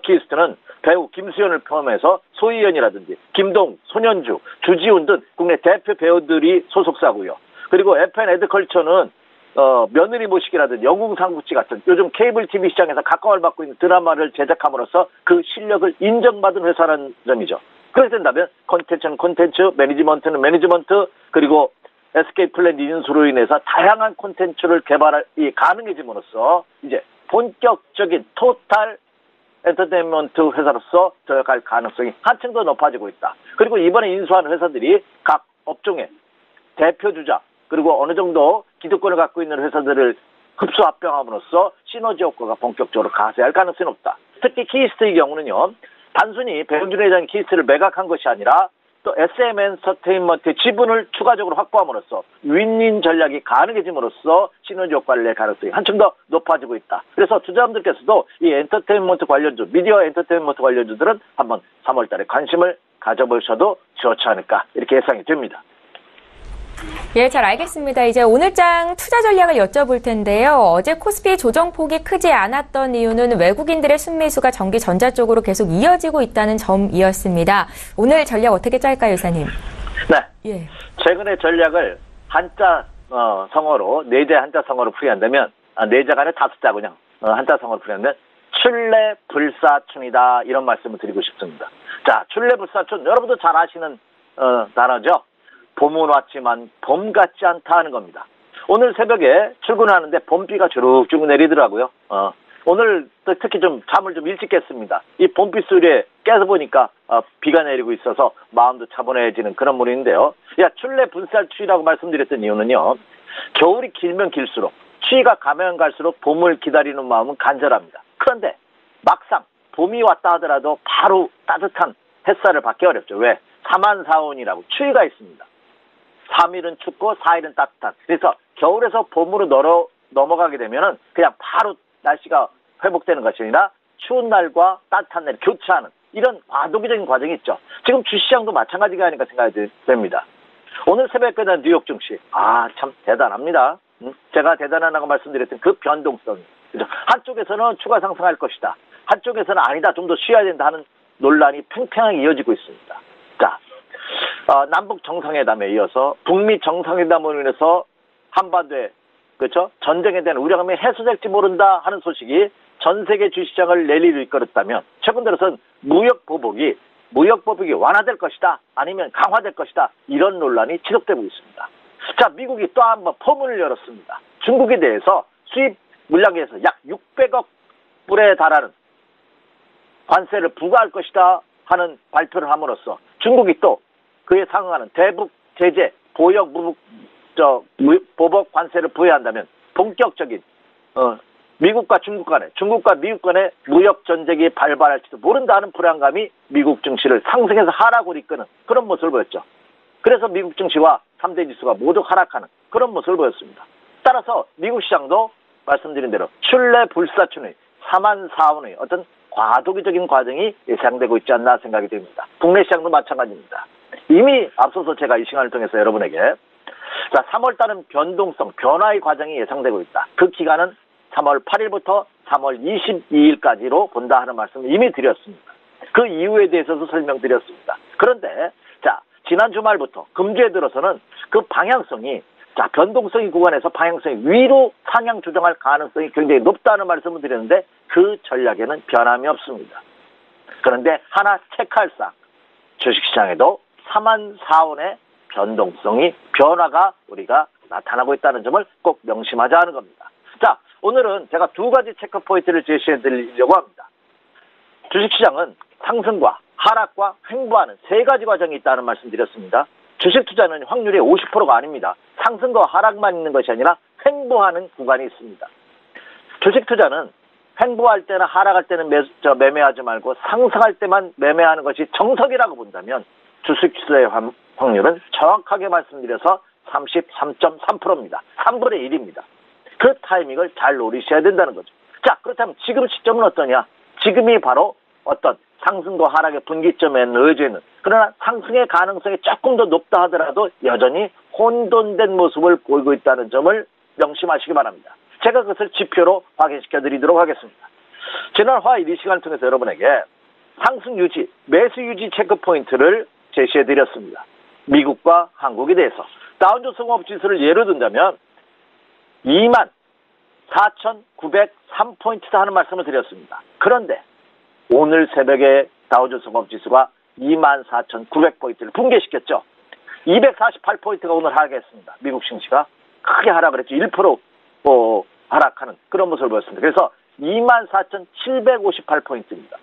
키스트는 배우 김수현을 포함해서 소희연이라든지 김동, 손현주, 주지훈 등 국내 대표 배우들이 소속사고요. 그리고 FN 에드컬처는 며느리 모시기라든지 영웅상국지 같은 요즘 케이블 TV 시장에서 각광을 받고 있는 드라마를 제작함으로써 그 실력을 인정받은 회사라는 점이죠. 그렇게 된다면 콘텐츠는 콘텐츠, 매니지먼트는 매니지먼트, 그리고 SK 플랜 인수로 인해서 다양한 콘텐츠를 개발이 가능해짐으로써 이제 본격적인 토탈 엔터테인먼트 회사로서 도약할 가능성이 한층 더 높아지고 있다. 그리고 이번에 인수한 회사들이 각 업종의 대표주자 그리고 어느 정도 기득권을 갖고 있는 회사들을 흡수 합병함으로써 시너지 효과가 본격적으로 가세할 가능성이 높다. 특히 키스트의 경우는요, 단순히 배용준 회장이 키스트를 매각한 것이 아니라 또 SM 엔터테인먼트의 지분을 추가적으로 확보함으로써 윈윈 전략이 가능해짐으로써 시너지 효과를 낼 가능성이 한층 더 높아지고 있다. 그래서 투자자분들께서도 이 엔터테인먼트 관련주, 미디어 엔터테인먼트 관련주들은 한번 3월달에 관심을 가져보셔도 좋지 않을까 이렇게 예상이 됩니다. 예, 잘 알겠습니다. 이제 오늘장 투자 전략을 여쭤볼 텐데요. 어제 코스피 조정폭이 크지 않았던 이유는 외국인들의 순매수가 전기 전자 쪽으로 계속 이어지고 있다는 점이었습니다. 오늘 전략 어떻게 짤까요, 이사님? 네. 예. 최근의 전략을 한자 성어로, 네자 한자 성어로 풀이한다면, 네자가 아니라 5자 그냥 한자 성어로 풀이한다면 출래불사춘이다 이런 말씀을 드리고 싶습니다. 자, 출래불사춘 여러분도 잘 아시는 단어죠. 봄은 왔지만 봄 같지 않다 하는 겁니다. 오늘 새벽에 출근하는데 봄비가 주룩주룩 내리더라고요. 오늘 특히 좀 잠을 좀 일찍 깼습니다. 이 봄비 소리에 깨서 보니까 비가 내리고 있어서 마음도 차분해지는 그런 물인데요. 출래분살추위라고 말씀드렸던 이유는요. 겨울이 길면 길수록 추위가 가면 갈수록 봄을 기다리는 마음은 간절합니다. 그런데 막상 봄이 왔다 하더라도 바로 따뜻한 햇살을 받기 어렵죠. 왜? 사만사온이라고 추위가 있습니다. 3일은 춥고 4일은 따뜻한. 그래서 겨울에서 봄으로 넘어가게 되면은 그냥 바로 날씨가 회복되는 것이 아니라 추운 날과 따뜻한 날이 교차하는 이런 과도기적인 과정이 있죠. 지금 주시장도 마찬가지가 아닐까 생각이 됩니다. 오늘 새벽에 난 뉴욕 증시. 참 대단합니다. 제가 대단하다고 말씀드렸던 그 변동성이. 그죠? 한쪽에서는 추가 상승할 것이다. 한쪽에서는 아니다. 좀 더 쉬어야 된다 하는 논란이 팽팽하게 이어지고 있습니다. 자. 남북 정상회담에 이어서 북미 정상회담으로 인해서 한반도에 그렇죠? 전쟁에 대한 우려감이 해소될지 모른다 하는 소식이 전 세계 주시장을 랠리로 이끌었다면 최근 들어서는 무역 보복이 완화될 것이다 아니면 강화될 것이다 이런 논란이 지속되고 있습니다. 자, 미국이 또 한번 포문을 열었습니다. 중국에 대해서 수입 물량에서 약 600억 불에 달하는 관세를 부과할 것이다 하는 발표를 함으로써 중국이 또 그에 상응하는 대북 제재, 보복 관세를 부여한다면 본격적인 미국과 중국과 미국 간의 무역 전쟁이 발발할지도 모른다 하는 불안감이 미국 증시를 상승해서 하락으로 이끄는 그런 모습을 보였죠. 그래서 미국 증시와 3대 지수가 모두 하락하는 그런 모습을 보였습니다. 따라서 미국 시장도 말씀드린 대로 출래 불사춘의 34원의 어떤 과도기적인 과정이 예상되고 있지 않나 생각이 됩니다. 국내 시장도 마찬가지입니다. 이미 앞서서 제가 이 시간을 통해서 여러분에게 자, 3월달은 변동성, 변화의 과정이 예상되고 있다. 그 기간은 3월 8일부터 3월 22일까지로 본다 하는 말씀을 이미 드렸습니다. 그 이유에 대해서도 설명드렸습니다. 그런데 자, 지난 주말부터 금주에 들어서는 그 방향성이 자, 변동성이 구간에서 방향성이 위로 상향 조정할 가능성이 굉장히 높다는 말씀을 드렸는데 그 전략에는 변함이 없습니다. 그런데 하나 체크할 사항, 주식시장에도 34원의 변동성이 변화가 우리가 나타나고 있다는 점을 꼭 명심하자는 겁니다. 자, 오늘은 제가 두 가지 체크 포인트를 제시해 드리려고 합니다. 주식시장은 상승과 하락과 횡보하는 세 가지 과정이 있다는 말씀 드렸습니다. 주식 투자는 확률이 50%가 아닙니다. 상승과 하락만 있는 것이 아니라 횡보하는 구간이 있습니다. 주식 투자는 횡보할 때나 하락할 때는 매매하지 말고 상승할 때만 매매하는 것이 정석이라고 본다면 주식 투자의 확률은 정확하게 말씀드려서 33.3%입니다. 3분의 1입니다. 그 타이밍을 잘 노리셔야 된다는 거죠. 자, 그렇다면 지금 시점은 어떠냐? 지금이 바로 어떤 상승과 하락의 분기점에 놓여져 있는, 그러나 상승의 가능성이 조금 더 높다 하더라도 여전히 혼돈된 모습을 보이고 있다는 점을 명심하시기 바랍니다. 제가 그것을 지표로 확인시켜 드리도록 하겠습니다. 지난 화요일 이 시간을 통해서 여러분에게 상승 유지, 매수 유지 체크 포인트를 제시해 드렸습니다. 미국과 한국에 대해서 다운존스 종합지수를 예로 든다면 24,903포인트다 하는 말씀을 드렸습니다. 그런데 오늘 새벽에 다우존스 종합지수가 24,900포인트를 붕괴시켰죠. 248포인트가 오늘 하락했습니다. 미국 증시가 크게 하락을 했죠. 1% 하락하는 그런 모습을 보였습니다. 그래서 24,758포인트입니다.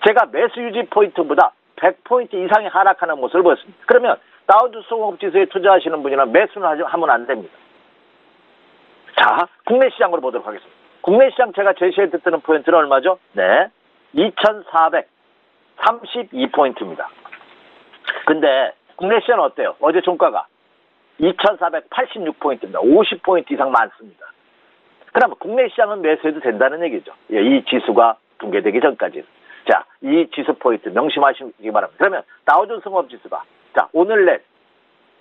제가 매수 유지 포인트보다 100포인트 이상이 하락하는 모습을 보였습니다. 그러면 다우존스 종합지수에 투자하시는 분이나 매수는 하면 안 됩니다. 자, 국내 시장으로 보도록 하겠습니다. 국내 시장 제가 제시해 드리는 포인트는 얼마죠? 네, 2,432포인트입니다. 근데 국내 시장은 어때요? 어제 종가가 2,486포인트입니다. 50포인트 이상 많습니다. 그럼 국내 시장은 매수해도 된다는 얘기죠. 이 지수가 붕괴되기 전까지는. 자, 이 지수 포인트 명심하시기 바랍니다. 그러면 다우존스 종합지수가 자, 오늘 내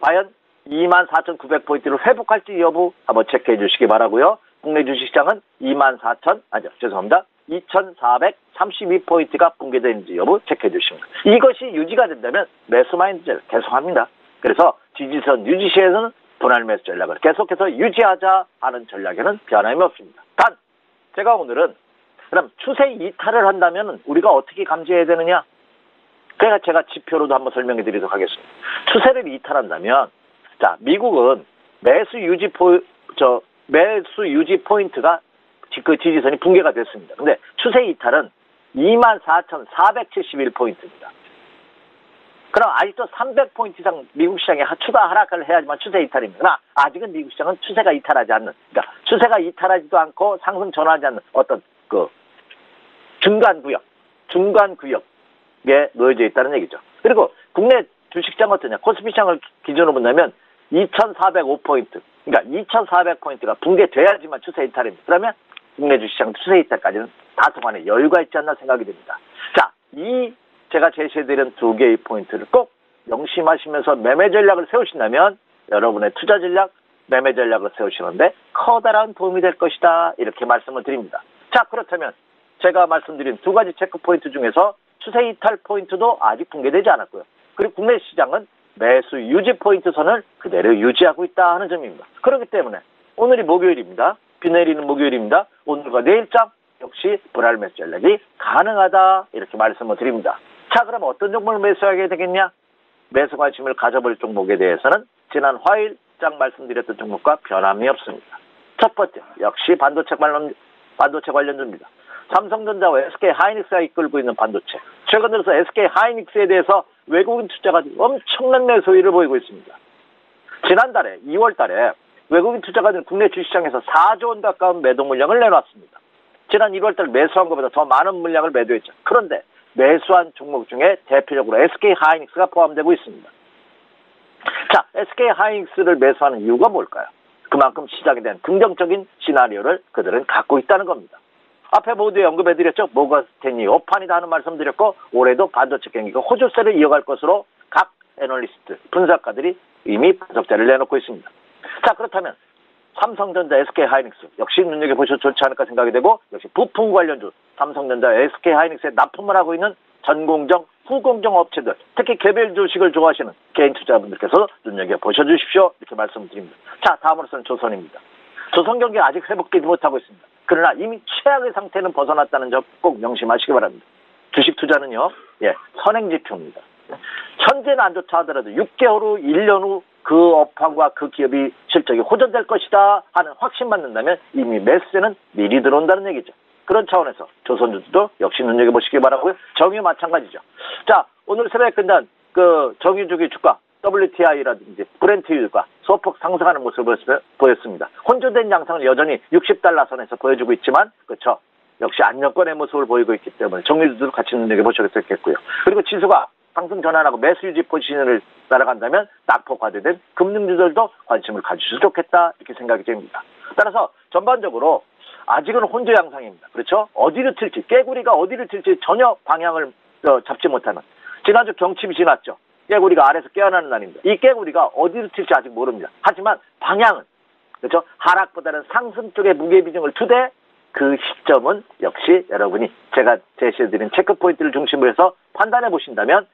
과연 24,900포인트를 회복할지 여부 한번 체크해 주시기 바라고요. 국내 주식시장은 2,432포인트가 붕괴되는지 여부 체크해 주십니다. 이것이 유지가 된다면 매수 마인드를 계속합니다. 그래서 지지선 유지 시에서는 분할 매수 전략을 계속해서 유지하자 하는 전략에는 변함이 없습니다. 단, 제가 오늘은 그럼 추세 이탈을 한다면 우리가 어떻게 감지해야 되느냐? 그래서 제가 지표로도 한번 설명해 드리도록 하겠습니다. 추세를 이탈한다면 자, 미국은 매수 유지 포인트가 그 지지선이 붕괴가 됐습니다. 근데 추세 이탈은 24,471포인트입니다. 그럼 아직도 300포인트 이상 미국 시장에 추가 하락을 해야지만 추세 이탈입니다. 그러나 아직은 미국 시장은 추세가 이탈하지 않는, 그러니까 추세가 이탈하지도 않고 상승 전환하지 않는 어떤 그 중간 구역에 놓여져 있다는 얘기죠. 그리고 국내 주식시장 어떠냐? 코스피 시장을 기준으로 본다면 2,405포인트, 그러니까 2,400포인트가 붕괴돼야지만 추세 이탈입니다. 그러면 국내 주식시장 추세 이탈까지는 다소간의 여유가 있지 않나 생각이 됩니다. 자, 이 제가 제시해드린 두 개의 포인트를 꼭 명심하시면서 매매 전략을 세우신다면 여러분의 투자 전략, 매매 전략을 세우시는데 커다란 도움이 될 것이다. 이렇게 말씀을 드립니다. 자, 그렇다면 제가 말씀드린 두 가지 체크 포인트 중에서 추세 이탈 포인트도 아직 붕괴되지 않았고요. 그리고 국내 시장은 매수 유지 포인트 선을 그대로 유지하고 있다 하는 점입니다. 그렇기 때문에 오늘이 목요일입니다. 비 내리는 목요일입니다. 오늘과 내일장 역시 분할 매수 전략이 가능하다 이렇게 말씀을 드립니다. 자, 그럼 어떤 종목을 매수하게 되겠냐? 매수 관심을 가져볼 종목에 대해서는 지난 화요일장 말씀드렸던 종목과 변함이 없습니다. 첫 번째, 역시 반도체 관련주입니다. 삼성전자와 SK 하이닉스가 이끌고 있는 반도체. 최근 들어서 SK 하이닉스에 대해서 외국인 투자가 엄청난 매수율을 보이고 있습니다. 지난달에 2월달에 외국인 투자가는 국내 주식시장에서 4조 원 가까운 매도 물량을 내놨습니다. 지난 1월달 매수한 것보다 더 많은 물량을 매도했죠. 그런데 매수한 종목 중에 대표적으로 SK 하이닉스가 포함되고 있습니다. 자, SK 하이닉스를 매수하는 이유가 뭘까요? 그만큼 시장에 대한 긍정적인 시나리오를 그들은 갖고 있다는 겁니다. 앞에 모두에 언급해드렸죠. 모건스탠리 오판이다 하는 말씀드렸고 올해도 반도체 경기가 호조세를 이어갈 것으로 각 애널리스트, 분석가들이 이미 분석자를 내놓고 있습니다. 자, 그렇다면 삼성전자, SK하이닉스 역시 눈여겨보셔도 좋지 않을까 생각이 되고 역시 부품 관련주 삼성전자, SK하이닉스에 납품을 하고 있는 전공정, 후공정 업체들 특히 개별 주식을 좋아하시는 개인 투자분들께서 눈여겨보셔 주십시오. 이렇게 말씀드립니다. 자, 다음으로서는 조선입니다. 조선 경기가 아직 회복되지 못하고 있습니다. 그러나 이미 최악의 상태는 벗어났다는 점 꼭 명심하시기 바랍니다. 주식 투자는요, 선행지표입니다. 현재는 안 좋다 하더라도 6개월 후, 1년 후 그 업황과 그 기업이 실적이 호전될 것이다 하는 확신만 든다면 이미 매수세는 미리 들어온다는 얘기죠. 그런 차원에서 조선주도 역시 눈여겨보시기 바라고요. 정유 마찬가지죠. 자, 오늘 새벽에 끝난 그 정유주기 주가 WTI라든지 브렌트유가 소폭 상승하는 모습을 보였습니다. 혼조된 양상을 여전히 60달러 선에서 보여주고 있지만 그렇죠. 역시 안정권의 모습을 보이고 있기 때문에 정유주도 같이 눈여겨보셔야겠고요. 그리고 지수가 상승 전환하고 매수 유지 포지션을 따라간다면 낙폭과대된 금융주들도 관심을 가주셔도 좋겠다 이렇게 생각이 됩니다. 따라서 전반적으로 아직은 혼조 양상입니다. 그렇죠? 어디를 튈지 깨구리가 어디를 튈지 전혀 방향을 잡지 못하는 지난주 경칩이 지났죠. 깨구리가 아래에서 깨어나는 날입니다. 이 깨구리가 어디를 튈지 아직 모릅니다. 하지만 방향은 그렇죠? 하락보다는 상승 쪽에 무게비중을 두되 그 시점은 역시 여러분이 제가 제시해드린 체크포인트를 중심으로 해서 판단해 보신다면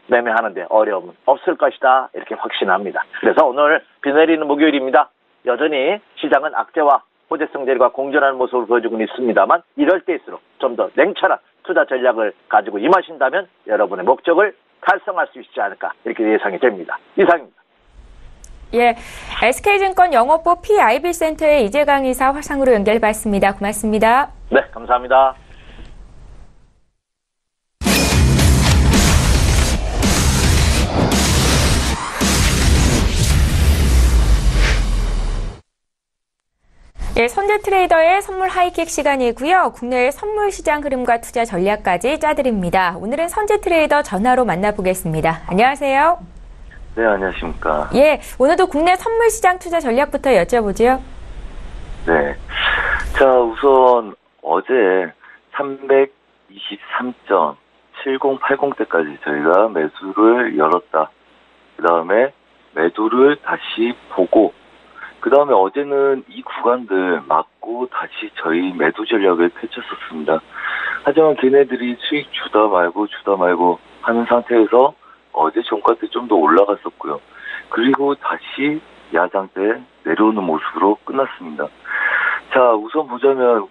매매하는데 어려움은 없을 것이다 이렇게 확신합니다. 그래서 오늘 비 내리는 목요일입니다. 여전히 시장은 악재와 호재성 재료가 공존하는 모습을 보여주고 있습니다만 이럴 때일수록 좀 더 냉철한 투자 전략을 가지고 임하신다면 여러분의 목적을 달성할 수 있지 않을까 이렇게 예상이 됩니다. 이상입니다. 예, SK증권 영업부 PIB센터의 이재강 이사 화상으로 연결받습니다. 고맙습니다. 네, 감사합니다. 예, 선제 트레이더의 선물 하이킥 시간이고요. 국내의 선물 시장 흐름과 투자 전략까지 짜드립니다. 오늘은 선제 트레이더 전화로 만나보겠습니다. 안녕하세요. 네, 안녕하십니까. 예, 오늘도 국내 선물 시장 투자 전략부터 여쭤보죠. 네. 자, 우선 어제 323.7080대까지 저희가 매수를 열었다. 그 다음에 매도를 다시 보고 그 다음에 어제는 이 구간들 막고 다시 저희 매도 전략을 펼쳤었습니다. 하지만 걔네들이 수익 주다 말고 하는 상태에서 어제 종가 때 좀 더 올라갔었고요. 그리고 다시 야장 때 내려오는 모습으로 끝났습니다. 자, 우선 보자면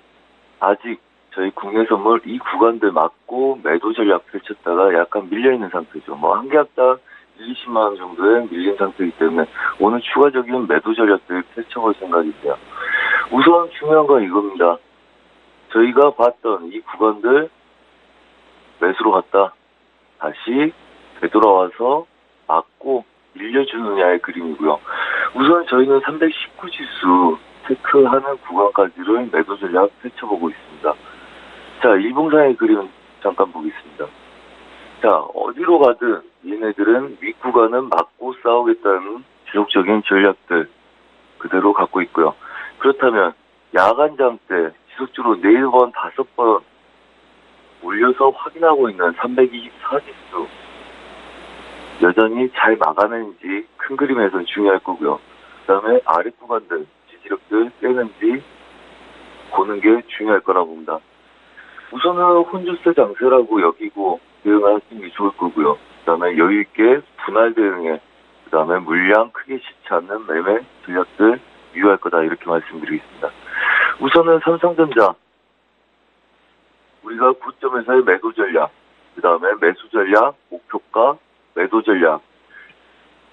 아직 저희 국내 선물 이 구간들 막고 매도 전략 펼쳤다가 약간 밀려있는 상태죠. 한 개당 20만 원 정도에 밀린 상태이기 때문에 오늘 추가적인 매도 전략들을 펼쳐볼 생각인데요. 우선 중요한 건 이겁니다. 저희가 봤던 이 구간들 매수로 갔다 다시 되돌아와서 막고 밀려주느냐의 그림이고요. 우선 저희는 319 지수 체크하는 구간까지를 매도 전략 펼쳐보고 있습니다. 자, 일봉상의 그림 잠깐 보겠습니다. 자, 어디로 가든 얘네들은 윗구간은 막고 싸우겠다는 지속적인 전략들 그대로 갖고 있고요. 그렇다면 야간장 때 지속적으로 4번, 5번 올려서 확인하고 있는 324지수 여전히 잘 막아내는지 큰 그림에서는 중요할 거고요. 그 다음에 아래 구간들 지지력들 깨는지 보는 게 중요할 거라고 봅니다. 우선은 혼주세 장세라고 여기고 대응하시는 게 좋을 거고요. 그 다음에 여유있게 분할 대응에 그 다음에 물량 크게 싣지 않는 매매 전략들 유효할 거다 이렇게 말씀드리겠습니다. 우선은 삼성전자 우리가 9점에서의 매도 전략 그 다음에 매수 전략, 목표가, 매도 전략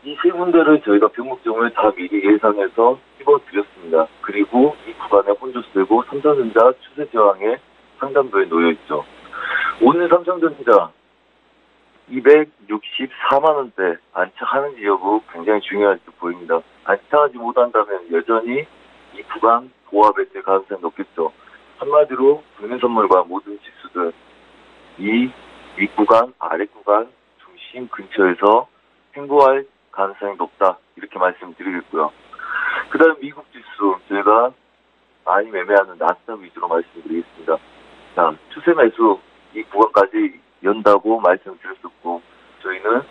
이 세 군데를 저희가 변곡점을 다 미리 예상해서 찝어드렸습니다. 그리고 이 구간에 혼조세고 삼성전자 추세 저항에 상단부에 놓여있죠. 오늘 삼성전자 264만원대 안착하는지 여부 굉장히 중요할 듯 보입니다. 안착하지 못한다면 여전히 이 구간 보합에 될 가능성이 높겠죠. 한마디로 국내 선물과 모든 지수들 이 윗구간, 아랫구간 중심 근처에서 행보할 가능성이 높다 이렇게 말씀드리겠고요. 그 다음 미국 지수, 저희가 많이 매매하는 나스닥 위주로 말씀드리겠습니다. 자, 추세 매수 이 구간까지 연다고 말씀드렸었고, 저희는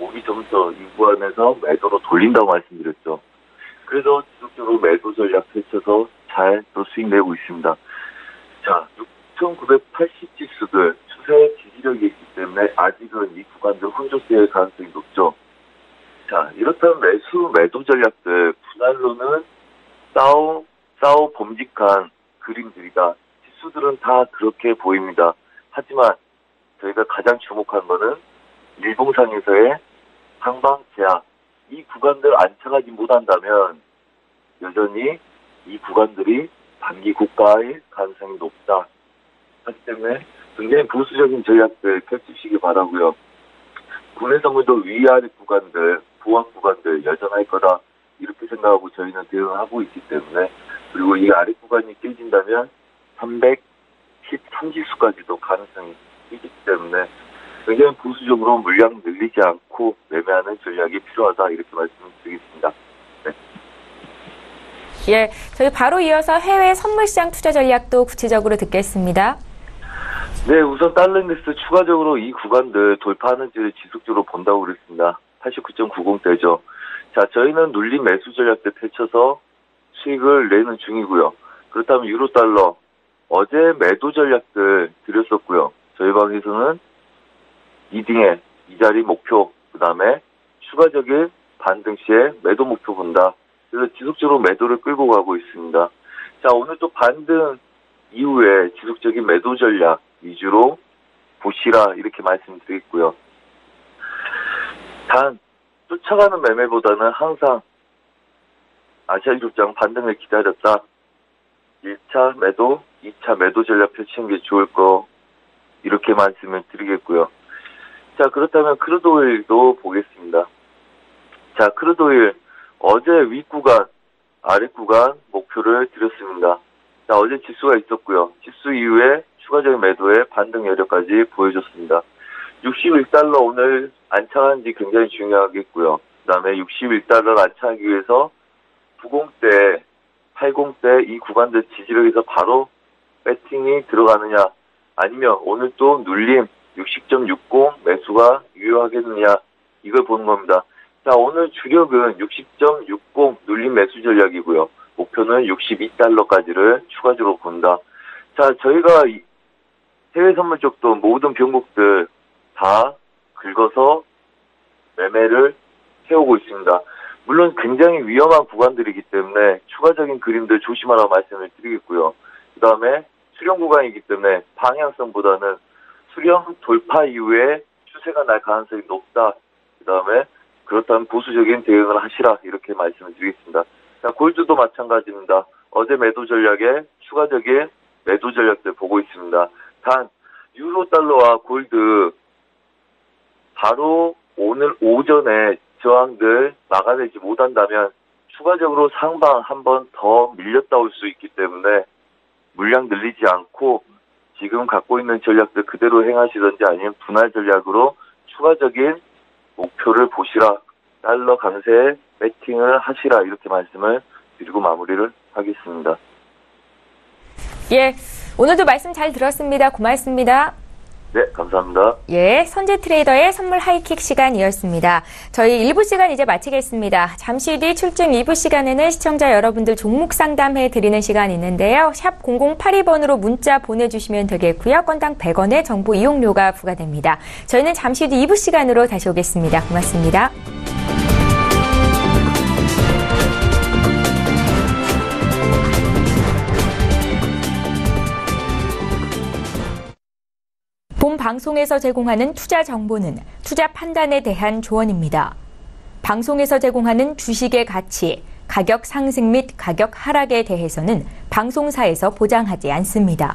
오기 전부터 이 구간에서 매도로 돌린다고 말씀드렸죠. 그래서 지속적으로 매도 전략 펼쳐서 잘 또 수익 내고 있습니다. 자, 6,980 지수들 추세 지지력이 있기 때문에 아직은 이 구간들 혼조세일 가능성이 높죠. 자, 이렇다면 매도 전략들 분할로는 싸우 범직한 그림들이다. 지수들은 다 그렇게 보입니다. 하지만 저희가 가장 주목한 거는 일봉상에서의 상방 제약. 이 구간들 안착하지 못한다면 여전히 이 구간들이 단기 고가일 가능성이 높다. 하기 때문에 굉장히 보수적인 전략들 펼치시기 바라고요. 국내 선물도 위아래 구간들, 보합 구간들 여전할 거다. 이렇게 생각하고 저희는 대응하고 있기 때문에, 그리고 이 아래 구간이 깨진다면 313지수까지도 가능성이 있기 때문에 굉장히 보수적으로 물량 늘리지 않고 매매하는 전략이 필요하다. 이렇게 말씀드리겠습니다. 네. 예, 저희 바로 이어서 해외 선물시장 투자 전략도 구체적으로 듣겠습니다. 네, 우선 달러 인덱스 추가적으로 이 구간들 돌파하는지를 지속적으로 본다고 그랬습니다. 89.90대죠. 자, 저희는 눌림 매수 전략들 펼쳐서 수익을 내는 중이고요. 그렇다면 유로 달러 어제 매도 전략들 드렸었고요. 저희 방에서는 이딩의 이 자리 목표, 그 다음에 추가적인 반등 시에 매도 목표 본다. 그래서 지속적으로 매도를 끌고 가고 있습니다. 자, 오늘 또 반등 이후에 지속적인 매도 전략 위주로 보시라 이렇게 말씀드리겠고요. 단 쫓아가는 매매보다는 항상 아시아 유럽장 반등을 기다렸다. 1차 매도, 2차 매도 전략 펼치는 게 좋을 거 이렇게 말씀을 드리겠고요. 자, 그렇다면 크루드 오일도 보겠습니다. 자, 크루드 오일 어제 윗구간, 아랫구간 목표를 드렸습니다. 자, 어제 지수가 있었고요. 지수 이후에 추가적인 매도에 반등 여력까지 보여줬습니다. 61달러 오늘 안착하는지 굉장히 중요하겠고요. 그 다음에 61달러를 안착하기 위해서 90대, 80대 이 구간들 지지력에서 바로 배팅이 들어가느냐, 아니면 오늘 또 눌림 60.60 매수가 유효하겠느냐, 이걸 보는 겁니다. 자, 오늘 주력은 60.60 눌림 매수 전략이고요. 목표는 62달러까지를 추가적으로 본다. 자, 저희가 해외 선물 쪽도 모든 병목들 다 긁어서 매매를 해오고 있습니다. 물론 굉장히 위험한 구간들이기 때문에 추가적인 그림들 조심하라고 말씀을 드리겠고요. 그 다음에 수렴 구간이기 때문에 방향성보다는 수렴 돌파 이후에 추세가 날 가능성이 높다. 그 다음에 그렇다면 보수적인 대응을 하시라 이렇게 말씀을 드리겠습니다. 자, 골드도 마찬가지입니다. 어제 매도 전략에 추가적인 매도 전략들 보고 있습니다. 단 유로 달러와 골드 바로 오늘 오전에 저항들 막아내지 못한다면 추가적으로 상방 한 번 더 밀렸다 올 수 있기 때문에 물량 늘리지 않고 지금 갖고 있는 전략들 그대로 행하시든지 아니면 분할 전략으로 추가적인 목표를 보시라, 달러 강세에 배팅을 하시라 이렇게 말씀을 드리고 마무리를 하겠습니다. 예, 오늘도 말씀 잘 들었습니다. 고맙습니다. 네, 감사합니다. 예, 선재 트레이더의 선물 하이킥 시간이었습니다. 저희 1부 시간 이제 마치겠습니다. 잠시 뒤 출중 2부 시간에는 시청자 여러분들 종목 상담해 드리는 시간이 있는데요. 샵 0082번으로 문자 보내주시면 되겠고요. 건당 100원의 정보 이용료가 부과됩니다. 저희는 잠시 뒤 2부 시간으로 다시 오겠습니다. 고맙습니다. 본 방송에서 제공하는 투자 정보는 투자 판단에 대한 조언입니다. 방송에서 제공하는 주식의 가치, 가격 상승 및 가격 하락에 대해서는 방송사에서 보장하지 않습니다.